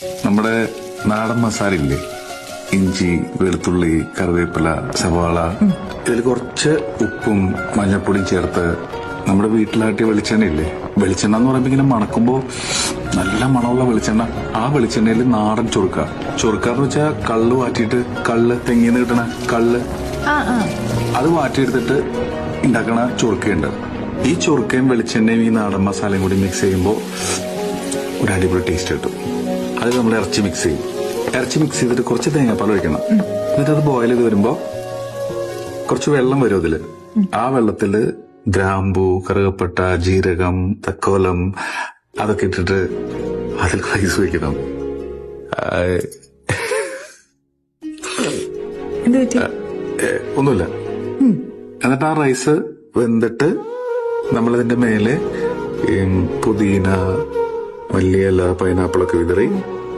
നമ്മുടെ നാടൻ മസാല ഇല്ലേ, ഇഞ്ചി, വെളുത്തുള്ളി, കറിവേപ്പില, സവാള, ഇതിൽ കുറച്ച് ഉപ്പും മഞ്ഞൾപ്പൊടിയും ചേർത്ത് നമ്മുടെ വീട്ടിലാട്ടിയ വെളിച്ചെണ്ണ ഇല്ലേ, വെളിച്ചെണ്ണ എന്ന് പറയുമ്പോ ഇങ്ങനെ മണക്കുമ്പോ നല്ല മണമുള്ള വെളിച്ചെണ്ണ, ആ വെളിച്ചെണ്ണയിൽ നാടൻ ചൊറുക്കാന്ന് വെച്ചാൽ കള്ള് വാറ്റിയിട്ട്, കള്ള് തെങ്ങിന്ന് കിട്ടണ കള്ള്, അത് വാറ്റിയെടുത്തിട്ട് ഉണ്ടാക്കണ ചൊറുക്കയുണ്ട്. ഈ ചൊറുക്കയും വെളിച്ചെണ്ണയും ഈ നാടൻ മസാലയും കൂടി മിക്സ് ചെയ്യുമ്പോൾ ഒരു അടിപൊളി ടേസ്റ്റ് കിട്ടും. അത് നമ്മൾ ഇറച്ചി മിക്സ് ചെയ്യും. ഇറച്ചി മിക്സ് ചെയ്തിട്ട് കുറച്ച് തേങ്ങാപ്പാൽ ഒഴിക്കണം. എന്നിട്ട് അത് ബോയിൽ ചെയ്ത് വരുമ്പോ കുറച്ച് വെള്ളം വരും അതില്. ആ വെള്ളത്തില് ഗ്രാമ്പൂ, കറുകപ്പട്ട, ജീരകം, തക്കോലം അതൊക്കെ ഇട്ടിട്ട് അതിൽ റൈസ് വയ്ക്കണം. ഒന്നുമില്ല. എന്നിട്ട് ആ റൈസ് വെന്തിട്ട് നമ്മളതിന്റെ മേലെ പുതിന, മല്ലിയില, പൈനാപ്പിളൊക്കെ വിതറി